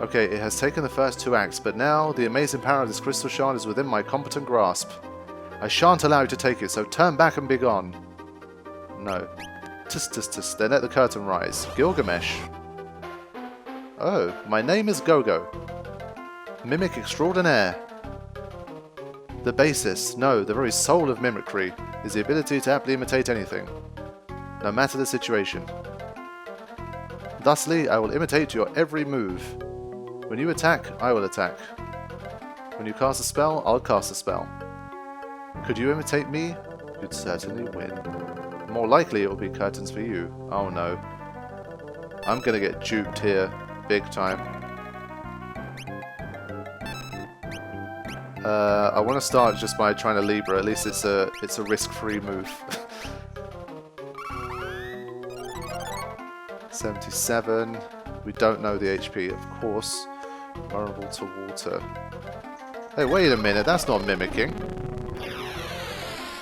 Okay, it has taken the first 2 acts, but now the amazing power of this crystal shard is within my competent grasp. I shan't allow you to take it, so turn back and be gone. No. Tis tis tis, then let the curtain rise. Gilgamesh. Oh, my name is Gogo. Mimic extraordinaire. The basis, no, the very soul of mimicry, is the ability to aptly imitate anything, no matter the situation. Thusly, I will imitate your every move. When you attack, I will attack. When you cast a spell, I'll cast a spell. Could you imitate me? You'd certainly win. More likely it will be curtains for you. Oh no. I'm gonna get duped here, big time. I want to start just by trying to Libra. At least it's a risk-free move. 77. We don't know the HP, of course. Vulnerable to water. Hey, wait a minute. That's not mimicking.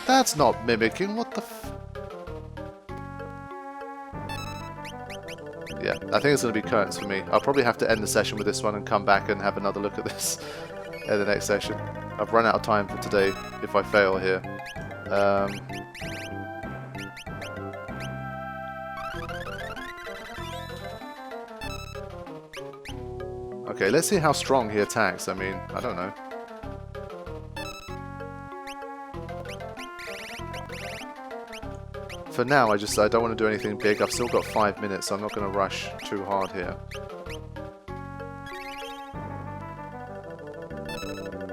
That's not mimicking. What the f... Yeah, I think it's going to be curtains for me. I'll probably have to end the session with this one and come back and have another look at this in the next session. I've run out of time for today if I fail here. Okay, let's see how strong he attacks. I mean, I don't know. For now, I don't want to do anything big. I've still got 5 minutes, so I'm not going to rush too hard here.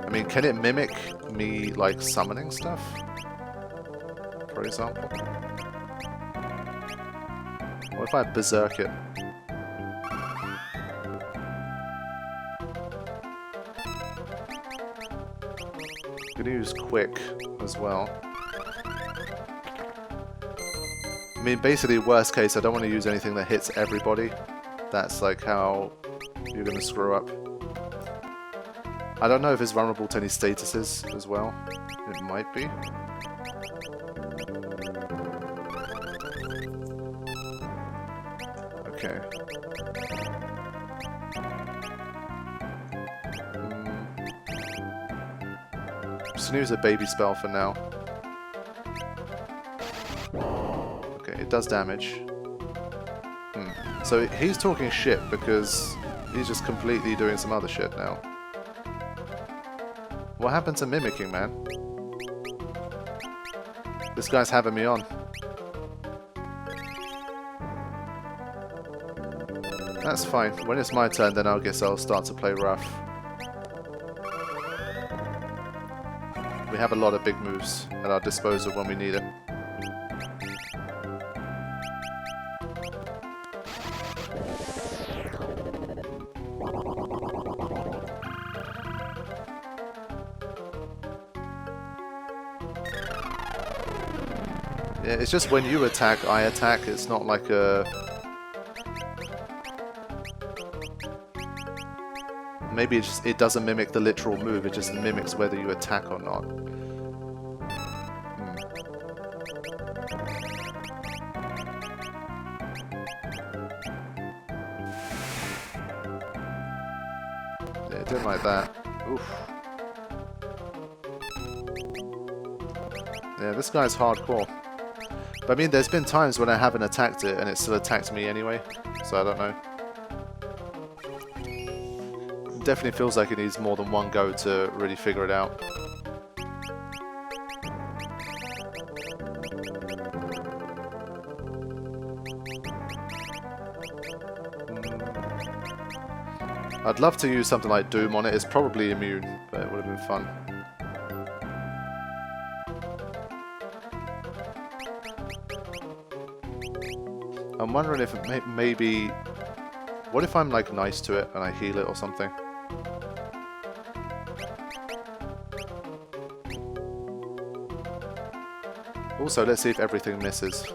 I mean, can it mimic me, like, summoning stuff? For example? What if I berserk it? I'm going to use quick as well. I mean, basically, worst case, I don't want to use anything that hits everybody. That's like how you're going to screw up. I don't know if it's vulnerable to any statuses as well. It might be. Okay. Just gonna use a baby spell for now. It does damage. So he's talking shit because he's just completely doing some other shit now. What happened to mimicking, man? This guy's having me on. That's fine. When it's my turn, then I guess I'll start to play rough. We have a lot of big moves at our disposal when we need it. Yeah, it's just when you attack, I attack. It's not like a... Maybe it doesn't mimic the literal move, it just mimics whether you attack or not. Yeah, it didn't like that. Oof. Yeah, this guy's hardcore. But I mean, there's been times when I haven't attacked it and it still attacked me anyway, so I don't know. It definitely feels like it needs more than one go to really figure it out. I'd love to use something like Doom on it. It's probably immune, but it would have been fun. I'm wondering if it maybe... What if I'm like nice to it and I heal it or something? Also, let's see if everything misses.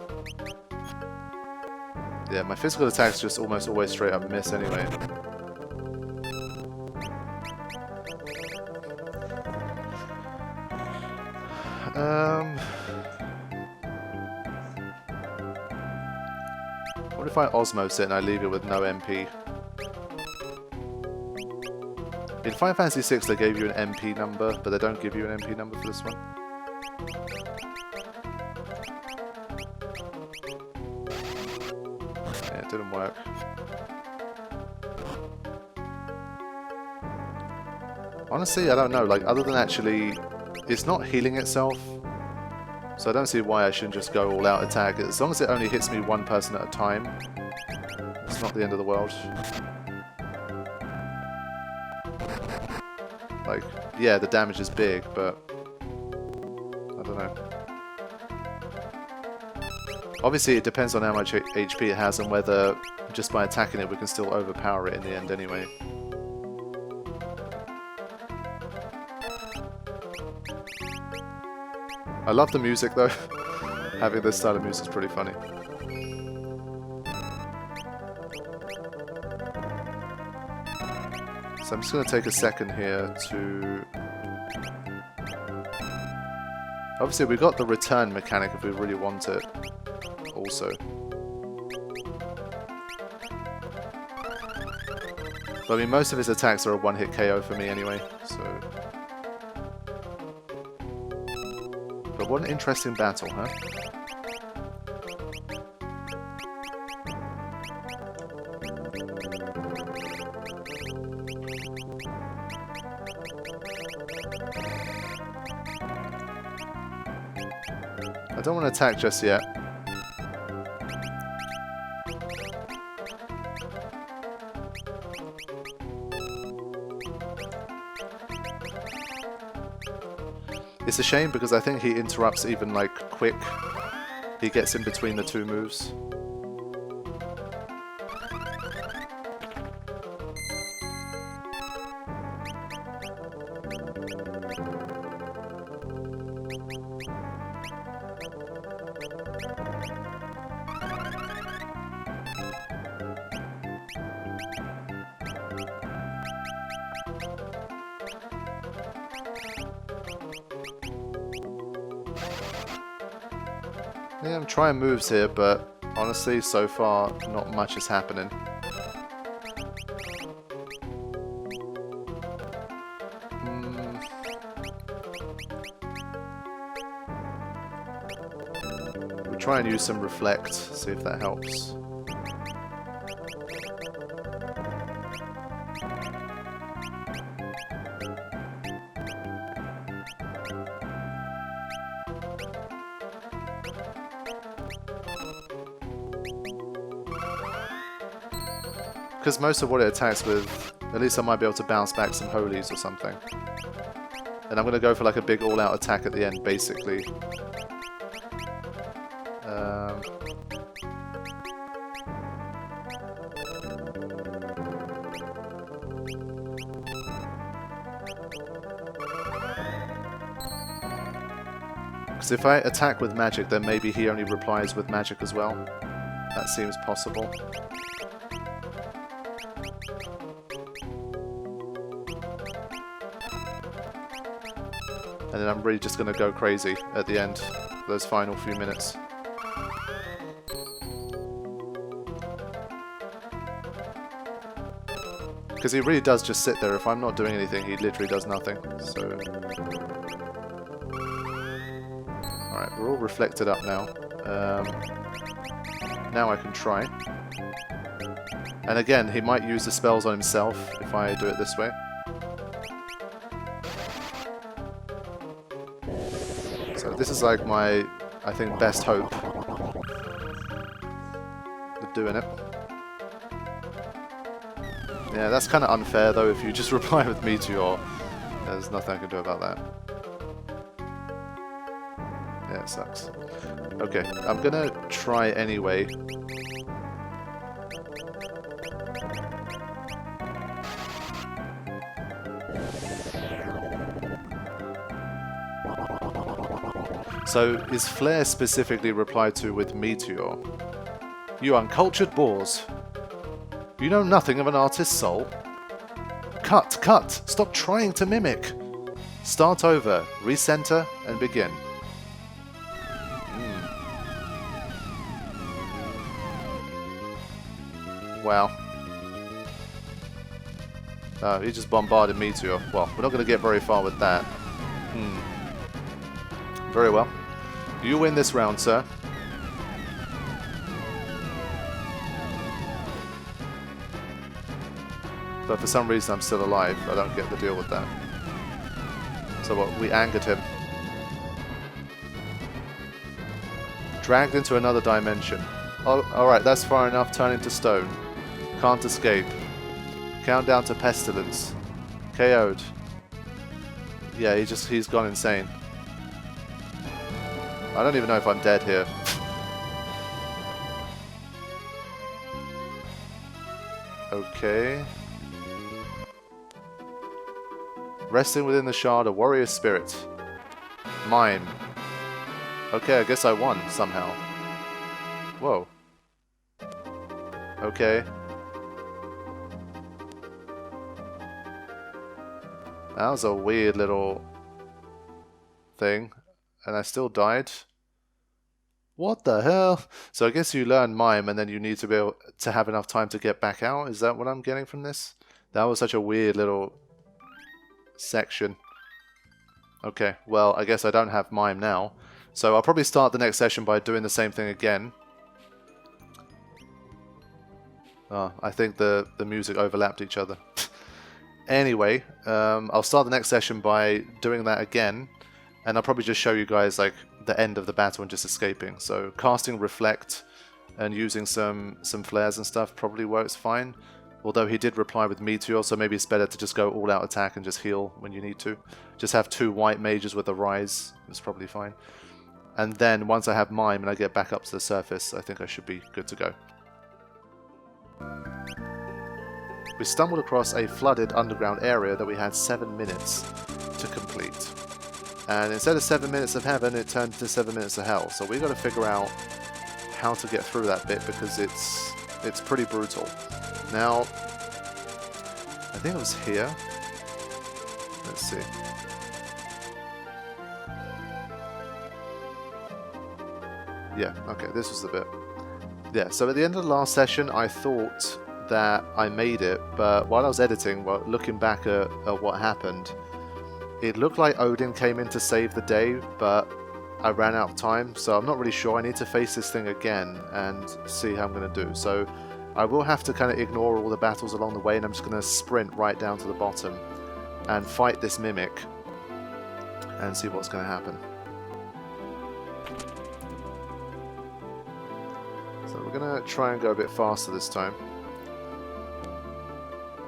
Yeah, my physical attacks just almost always straight up miss anyway. What if I osmose it and I leave it with no MP? In Final Fantasy VI they gave you an MP number, but they don't give you an MP number for this one. Yeah, it didn't work. Honestly, I don't know, like, other than actually... It's not healing itself, so I don't see why I shouldn't just go all-out attack. As long as it only hits me one person at a time, it's not the end of the world. Like, yeah, the damage is big, but... I don't know. Obviously, it depends on how much HP it has and whether, just by attacking it, we can still overpower it in the end anyway. I love the music though. Having this style of music is pretty funny. So I'm just going to take a second here to... Obviously we got the return mechanic if we really want it also. But I mean, most of his attacks are a one-hit KO for me anyway, so... But what an interesting battle, huh? I don't want to attack just yet. It's a shame because I think he interrupts even like quick. He gets in between the two moves. Yeah, I'm trying moves here, but honestly, so far, not much is happening. We'll try and use some reflect, see if that helps. Because most of what it attacks with, at least I might be able to bounce back some holies or something. And I'm going to go for like a big all-out attack at the end, basically. Because if I attack with magic, then maybe he only replies with magic as well. That seems possible. And then I'm really just going to go crazy at the end, those final few minutes. Because he really does just sit there. If I'm not doing anything, he literally does nothing. So, alright, we're all reflected up now. Now I can try. And again, he might use the spells on himself if I do it this way. So this is like my, I think, best hope of doing it. Yeah, that's kind of unfair though if you just reply with Meteor. There's nothing I can do about that. Yeah, it sucks. Okay, I'm gonna try anyway. So, is Flare specifically replied to with Meteor? You uncultured boors. You know nothing of an artist's soul. Cut, cut! Stop trying to mimic! Start over, recenter, and begin. Wow. He just bombarded Meteor. Well, we're not going to get very far with that. Very well. You win this round, sir. But for some reason I'm still alive. I don't get the deal with that. So what? We angered him. Dragged into another dimension. Oh, alright, that's far enough. Turn into stone. Can't escape. Countdown to pestilence. KO'd. Yeah, he's gone insane. I don't even know if I'm dead here. Okay. Resting within the shard, a warrior spirit. Mime. Okay, I guess I won somehow. Whoa. Okay. That was a weird little thing. And I still died. What the hell? So I guess you learn Mime and then you need to be able to have enough time to get back out. Is that what I'm getting from this? That was such a weird little section. Okay, well, I guess I don't have Mime now. So I'll probably start the next session by doing the same thing again. Oh, I think the music overlapped each other. Anyway, I'll start the next session by doing that again. And I'll probably just show you guys like the end of the battle and just escaping. So casting Reflect and using some flares and stuff probably works fine. Although he did reply with Meteor, so maybe it's better to just go all out attack and just heal when you need to. Just have 2 white mages with a rise. It's probably fine. And then once I have Mime and I get back up to the surface, I think I should be good to go. We stumbled across a flooded underground area that we had 7 minutes to complete. And instead of 7 minutes of heaven, it turned to 7 minutes of hell. So we've got to figure out how to get through that bit because it's pretty brutal. Now, I think it was here. Let's see. Yeah, okay, this was the bit. Yeah, so at the end of the last session, I thought that I made it, but while I was editing, looking back at what happened, it looked like Odin came in to save the day, but I ran out of time, so I'm not really sure. I need to face this thing again and see how I'm going to do. So I will have to kind of ignore all the battles along the way, and I'm just going to sprint right down to the bottom and fight this mimic and see what's going to happen. So we're going to try and go a bit faster this time.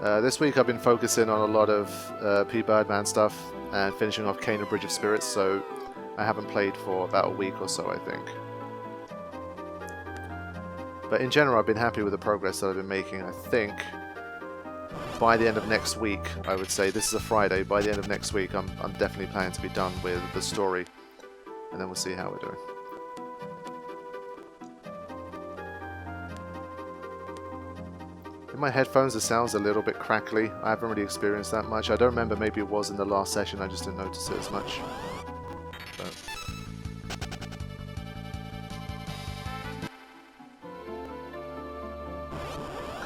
This week I've been focusing on a lot of P. Birdman stuff and finishing off Kane and Bridge of Spirits, so I haven't played for about a week or so, I think. But in general, I've been happy with the progress that I've been making. I think by the end of next week, I would say, this is a Friday, by the end of next week I'm definitely planning to be done with the story, and then we'll see how we're doing. In my headphones the sound's a little bit crackly. I haven't really experienced that much. I don't remember, maybe it was in the last session, I just didn't notice it as much. But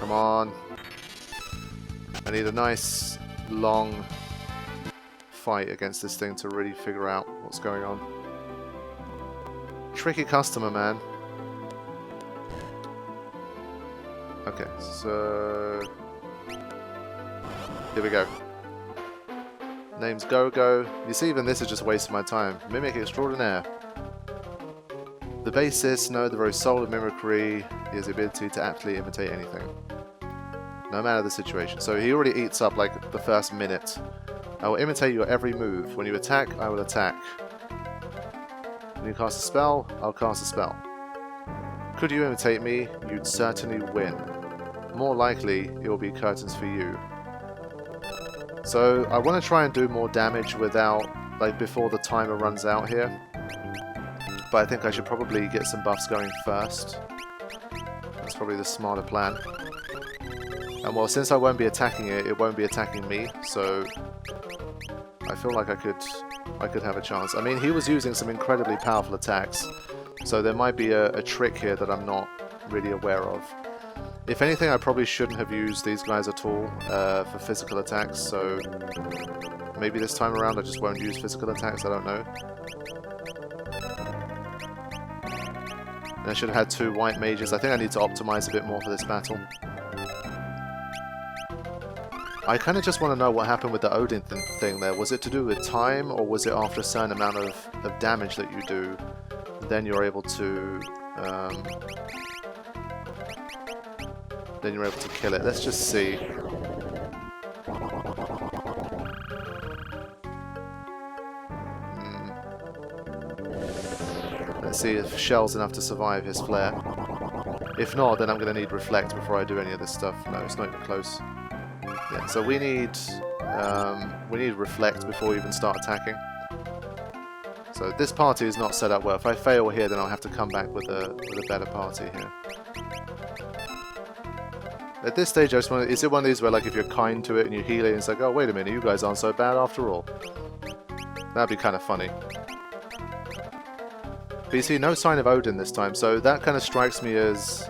come on. I need a nice, long fight against this thing to really figure out what's going on. Tricky customer, man. Okay, so here we go. Name's Gogo. You see, even this is just wasting my time. Mimic extraordinaire. The bassist, no, the very soul of mimicry is the ability to aptly imitate anything, no matter the situation. So he already eats up like the first minute. I will imitate your every move. When you attack, I will attack. When you cast a spell, I'll cast a spell. Could you imitate me? You'd certainly win. More likely, it will be curtains for you. So I want to try and do more damage without, like, before the timer runs out here. But I think I should probably get some buffs going first. That's probably the smarter plan. And well, since I won't be attacking it, it won't be attacking me. So I feel like I could have a chance. I mean, he was using some incredibly powerful attacks. So there might be a trick here that I'm not really aware of. If anything, I probably shouldn't have used these guys at all for physical attacks, so maybe this time around I just won't use physical attacks, I don't know. And I should have had 2 white mages. I think I need to optimize a bit more for this battle. I kind of just want to know what happened with the Odin thing there. Was it to do with time, or was it after a certain amount of damage that you do, then you're able to... then you're able to kill it. Let's just see. Let's see if Shell's enough to survive his flare. If not, then I'm going to need Reflect before I do any of this stuff. No, it's not even close. Yeah, so we need Reflect before we even start attacking. So this party is not set up well. If I fail here, then I'll have to come back with a better party here. At this stage, I just want to... Is it one of these where, like, if you're kind to it and you heal it, and it's like, oh, wait a minute, you guys aren't so bad after all? That'd be kind of funny. But you see, no sign of Odin this time, so that kind of strikes me as...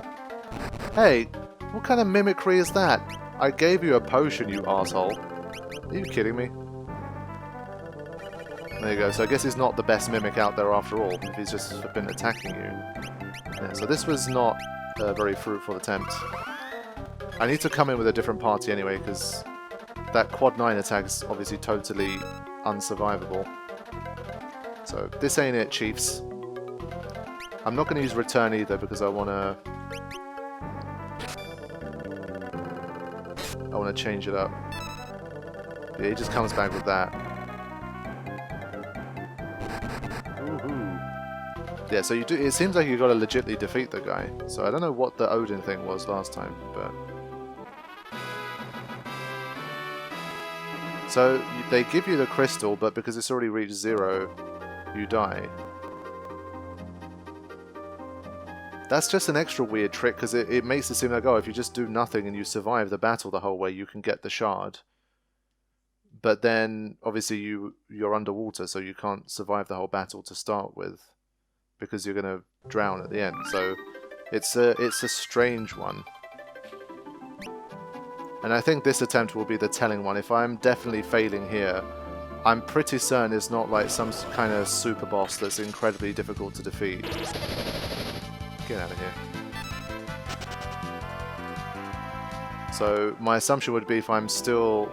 Hey, what kind of mimicry is that? I gave you a potion, you asshole. Are you kidding me? There you go, so I guess he's not the best mimic out there after all, if he's just been attacking you. Yeah, so this was not a very fruitful attempt. I need to come in with a different party anyway, because that quad 9 attack is obviously totally unsurvivable. So this ain't it, chiefs. I'm not going to use return either, because I want to change it up. Yeah, he just comes back with that. Woohoo. Yeah, so you do. It seems like you got to legitly defeat the guy. So I don't know what the Odin thing was last time, but... So, they give you the crystal, but because it's already reached 0, you die. That's just an extra weird trick, because it makes it seem like, oh, if you just do nothing and you survive the battle the whole way, you can get the shard. But then, obviously, you're underwater, so you can't survive the whole battle to start with, because you're going to drown at the end. So, it's a strange one. And I think this attempt will be the telling one. If I'm definitely failing here, I'm pretty certain it's not like some kind of super boss that's incredibly difficult to defeat. Get out of here. So my assumption would be if I'm still...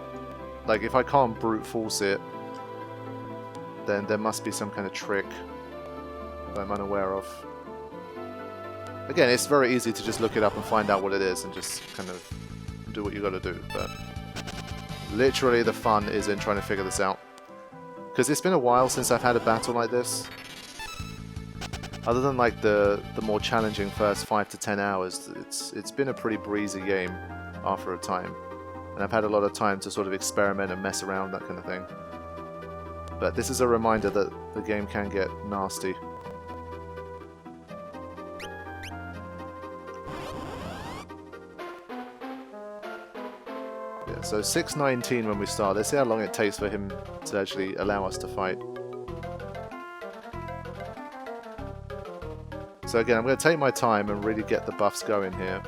Like, if I can't brute force it, then there must be some kind of trick that I'm unaware of. Again, it's very easy to just look it up and find out what it is and just kind of... do what you gotta do, but literally the fun is in trying to figure this out. Because it's been a while since I've had a battle like this. Other than like the more challenging first 5 to 10 hours, it's been a pretty breezy game after a time. And I've had a lot of time to sort of experiment and mess around, that kind of thing. But this is a reminder that the game can get nasty. So 6:19 when we start. Let's see how long it takes for him to actually allow us to fight. So again, I'm going to take my time and really get the buffs going here.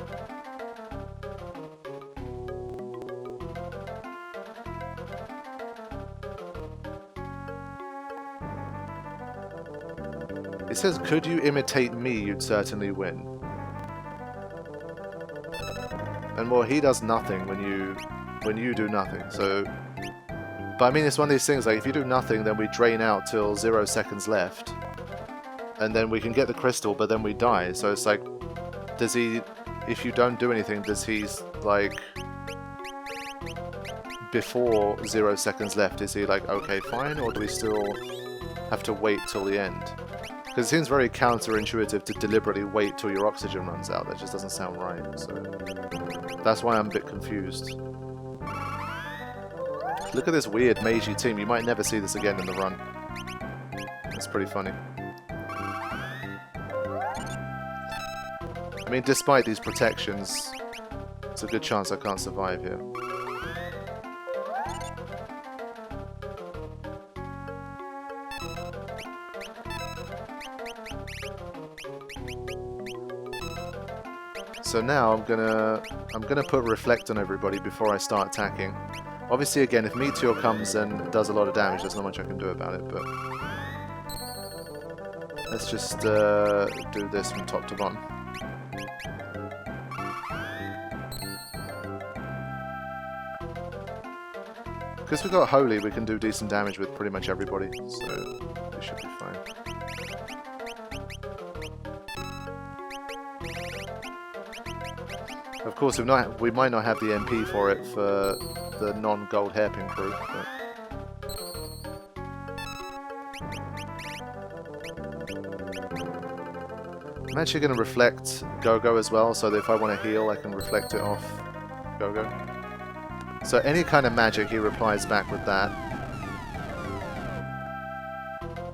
It says, could you imitate me, you'd certainly win. And well, he does nothing when you do nothing, so... But I mean, it's one of these things, like, if you do nothing, then we drain out till 0 seconds left. And then we can get the crystal, but then we die, so it's like... Does he... If you don't do anything, does he, like... Before 0 seconds left, is he like, okay, fine, or do we still have to wait till the end? Because it seems very counterintuitive to deliberately wait till your oxygen runs out. That just doesn't sound right, so... That's why I'm a bit confused. Look at this weird magey team. You might never see this again in the run. That's pretty funny. I mean, despite these protections, it's a good chance I can't survive here. so now I'm gonna put Reflect on everybody before I start attacking. Obviously, again, if Meteor comes and does a lot of damage, there's not much I can do about it, but... Let's just do this from top to bottom. Because we've got Holy, we can do decent damage with pretty much everybody, so we should be fine. Of course, we might not have the MP for it for the non-gold hairpin crew, but... I'm actually going to reflect Gogo as well, so that if I want to heal, I can reflect it off Gogo. So any kind of magic, he replies back with that.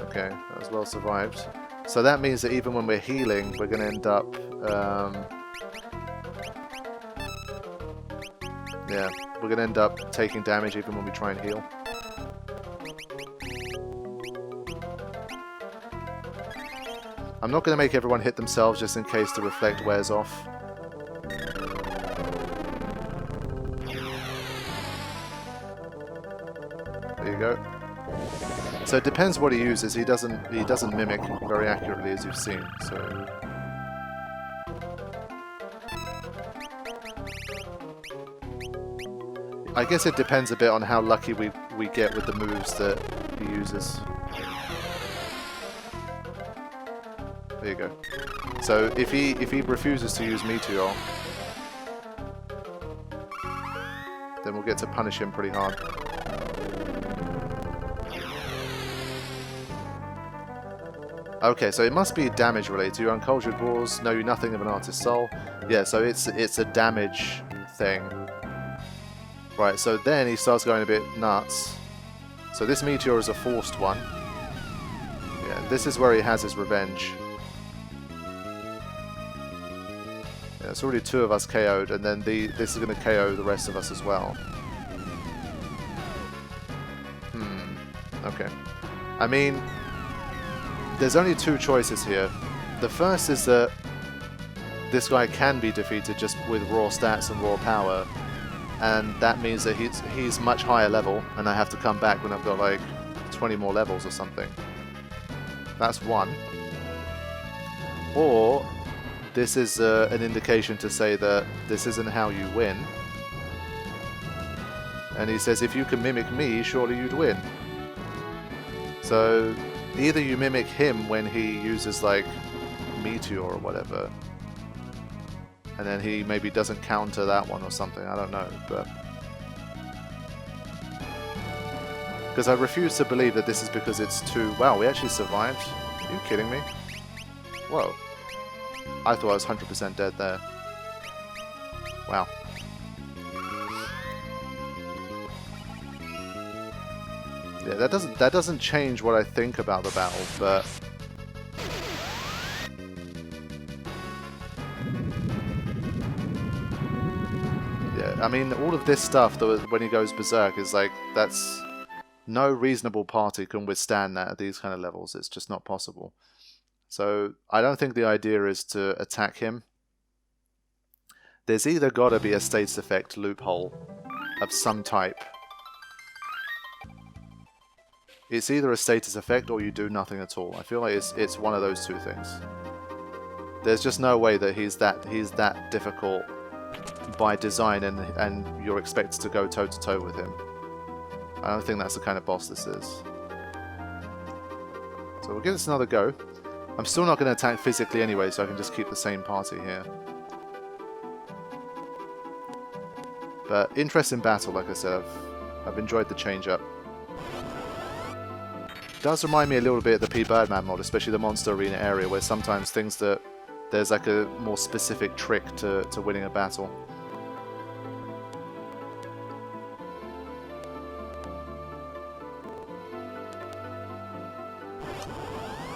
Okay, that was well survived. So that means that even when we're healing, we're going to end up... yeah, we're going to end up taking damage even when we try and heal. I'm not going to make everyone hit themselves just in case the reflect wears off. There you go. So it depends what he uses. He doesn't mimic very accurately, as you've seen. So I guess it depends a bit on how lucky we get with the moves that he uses. There you go. So if he refuses to use Meteor, then we'll get to punish him pretty hard. Okay, so it must be damage related. Your uncultured walls know you nothing of an artist's soul. Yeah, so it's a damage thing. Right, so then he starts going a bit nuts. So this Meteor is a forced one. Yeah, this is where he has his revenge. Yeah, it's already 2 of us KO'd, and then this is going to KO the rest of us as well. Okay. I mean, there's only 2 choices here. The first is that this guy can be defeated just with raw stats and raw power, and that means that he's much higher level, and I have to come back when I've got like 20 more levels or something. That's one. Or this is an indication to say that this isn't how you win. And he says, if you can mimic me, surely you'd win. So either you mimic him when he uses like Meteor or whatever, and then he maybe doesn't counter that one or something, I don't know, but... Because I refuse to believe that this is because it's too... Wow, we actually survived? Are you kidding me? Whoa. I thought I was 100% dead there. Wow. Yeah, that doesn't change what I think about the battle, but... Yeah, I mean, all of this stuff, when he goes berserk, is like, that's... No reasonable party can withstand that at these kind of levels. It's just not possible. So, I don't think the idea is to attack him. There's either got to be a status effect loophole of some type. It's either a status effect or you do nothing at all. I feel like it's one of those 2 things. There's just no way that he's that difficult by design and you're expected to go toe-to-toe with him. I don't think that's the kind of boss this is. So we'll give this another go. I'm still not going to attack physically anyway, so I can just keep the same party here. But interesting battle, like I said. I've enjoyed the change-up. Does remind me a little bit of the P. Birdman mod, especially the Monster Arena area, where sometimes there's like a more specific trick to winning a battle.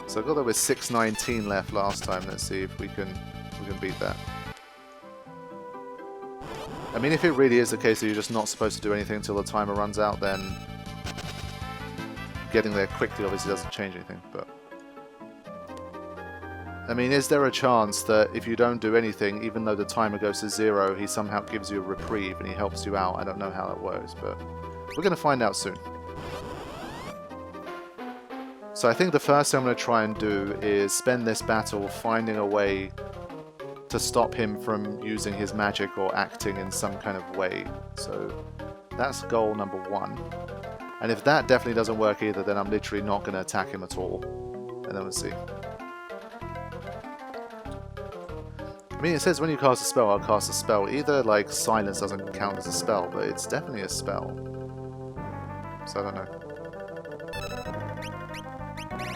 So I got there with 619 left last time. Let's see if we can beat that. I mean, if it really is the case that you're just not supposed to do anything until the timer runs out, then getting there quickly obviously doesn't change anything. But I mean, is there a chance that if you don't do anything, even though the timer goes to 0, he somehow gives you a reprieve and he helps you out? I don't know how that works, but we're going to find out soon. So I think the first thing I'm going to try and do is spend this battle finding a way to stop him from using his magic or acting in some kind of way. So that's goal number 1. And if that definitely doesn't work either, then I'm literally not going to attack him at all. And then we'll see. I mean, it says when you cast a spell, I'll cast a spell. Either, like, silence doesn't count as a spell, but it's definitely a spell. So I don't know.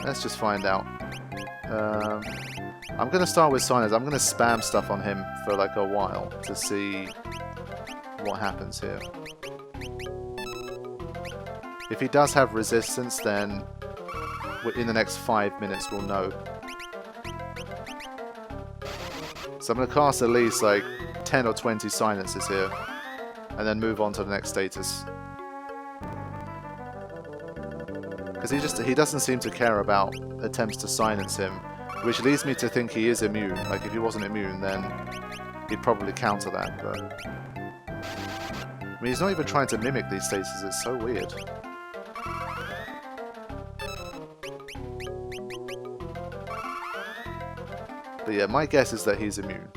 Let's just find out. I'm going to start with silence. I'm going to spam stuff on him for, like, a while to see what happens here. If he does have resistance, then in the next 5 minutes we'll know. So I'm going to cast at least like 10 or 20 silences here, and then move on to the next status. Because he doesn't seem to care about attempts to silence him, which leads me to think he is immune. Like, if he wasn't immune, then he'd probably counter that, but... I mean, he's not even trying to mimic these stases, it's so weird. But yeah, my guess is that he's immune.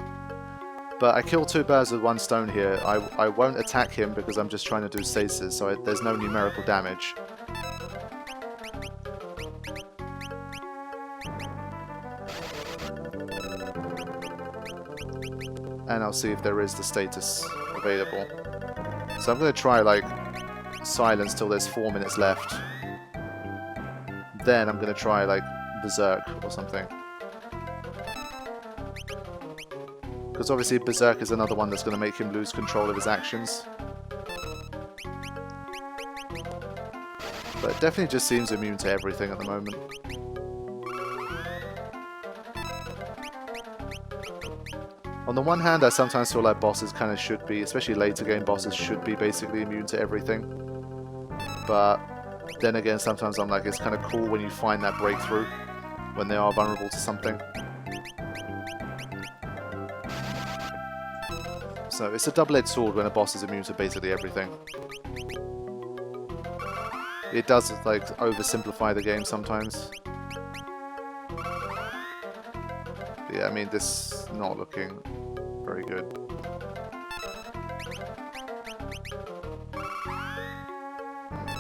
But I killed 2 birds with 1 stone here. I won't attack him because I'm just trying to do stasis, so there's no numerical damage. And I'll see if there is the status available. So I'm going to try, like, silence till there's 4 minutes left. Then I'm going to try, like, Berserk or something. Because obviously Berserk is another one that's going to make him lose control of his actions. But it definitely just seems immune to everything at the moment. On the one hand, I sometimes feel like bosses kind of should be, especially later game bosses, should be basically immune to everything. But then again, sometimes I'm like, it's kind of cool when you find that breakthrough, when they are vulnerable to something. So it's a double-edged sword when a boss is immune to basically everything. It does, like, oversimplify the game sometimes. But yeah, I mean, this is not looking very good.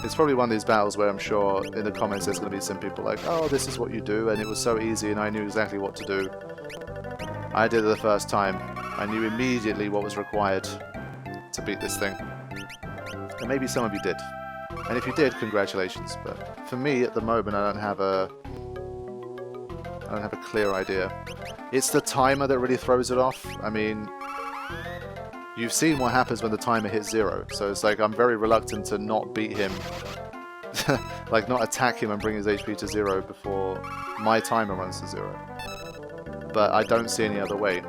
It's probably one of these battles where I'm sure in the comments there's going to be some people like, oh, this is what you do, and it was so easy and I knew exactly what to do. I did it the first time. I knew immediately what was required to beat this thing. And maybe some of you did. And if you did, congratulations. But for me, at the moment, I don't have a clear idea. It's the timer that really throws it off. I mean, you've seen what happens when the timer hits 0. So it's like I'm very reluctant to not beat him. Like, not attack him and bring his HP to 0 before my timer runs to 0. But I don't see any other way.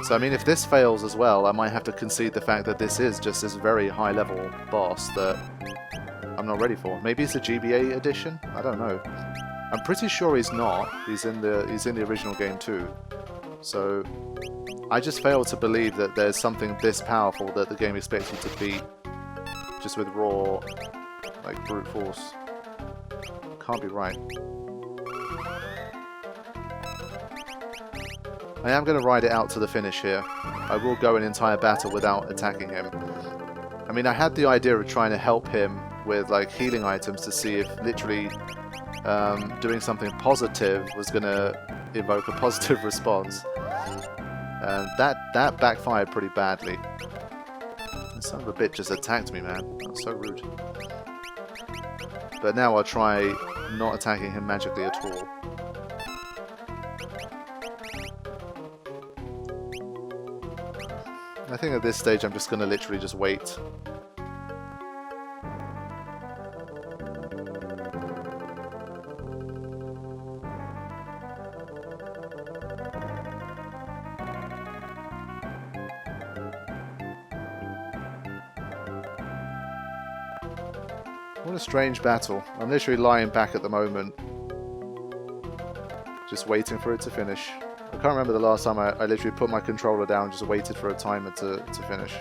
So I mean, if this fails as well, I might have to concede the fact that this is just this very high-level boss that I'm not ready for. Maybe it's a GBA edition? I don't know. I'm pretty sure he's not. He's in the original game too. So I just fail to believe that there's something this powerful that the game expects you to beat just with raw, like, brute force. Can't be right. I am going to ride it out to the finish here. I will go an entire battle without attacking him. I mean, I had the idea of trying to help him with, like, healing items to see if literally doing something positive was going to evoke a positive response. And that backfired pretty badly. The son of a bitch just attacked me, man. That was so rude. But now I'll try not attacking him magically at all. I think at this stage I'm just going to literally just wait. What a strange battle. I'm literally lying back at the moment, Just waiting for it to finish. I can't remember the last time I literally put my controller down and just waited for a timer to finish.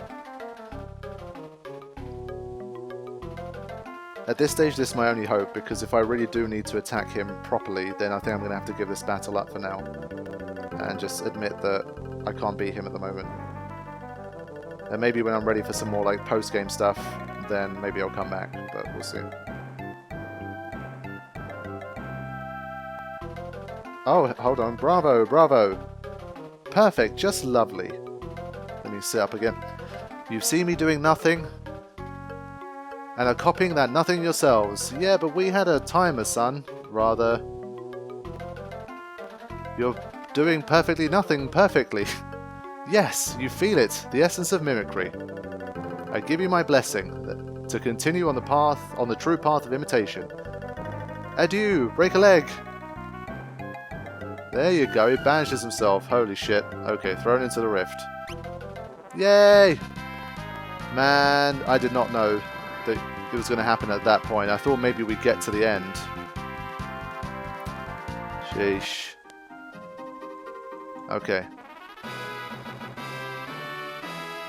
At this stage, this is my only hope, because if I really do need to attack him properly, then I think I'm going to have to give this battle up for now. And just admit that I can't beat him at the moment. And maybe when I'm ready for some more like post-game stuff, then maybe I'll come back, but we'll see. Oh, hold on. Bravo, bravo. Perfect, just lovely. Let me sit up again. You've seen me doing nothing, and are copying that nothing yourselves. Yeah, but we had a timer, son. Rather. You're doing perfectly nothing perfectly. Yes, you feel it. The essence of mimicry. I give you my blessing to continue on the true path of imitation. Adieu, break a leg. There you go, he banishes himself. Holy shit. Okay, thrown into the rift. Yay! Man, I did not know that it was going to happen at that point. I thought maybe we'd get to the end. Sheesh. Okay.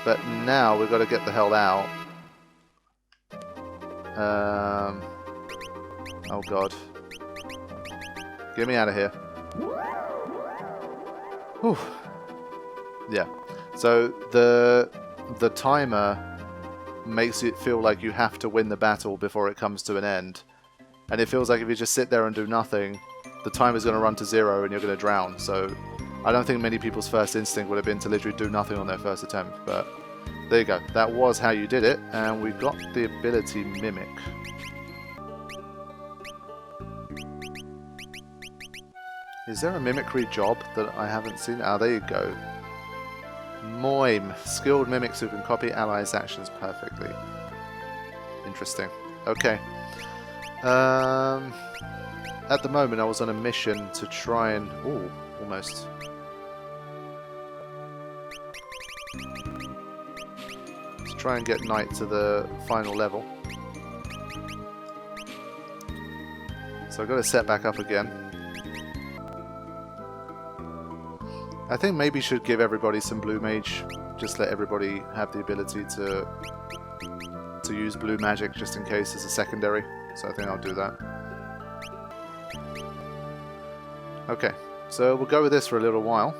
But now we've got to get the hell out. Oh god. Get me out of here. Whew. Yeah. So the timer makes it feel like you have to win the battle before it comes to an end. And it feels like if you just sit there and do nothing, the timer's going to run to 0 and you're going to drown. So I don't think many people's first instinct would have been to literally do nothing on their first attempt. But there you go. That was how you did it. And we got the ability Mimic. Is there a mimicry job that I haven't seen? Ah, there you go. Moim. Skilled mimics who can copy allies' actions perfectly. Interesting. Okay. At the moment I was on a mission to try and... Ooh, almost. To try and get Knight to the final level. So I've got to set back up again. I think maybe should give everybody some blue mage. Just let everybody have the ability to use blue magic just in case as a secondary. So I think I'll do that. Okay, so we'll go with this for a little while.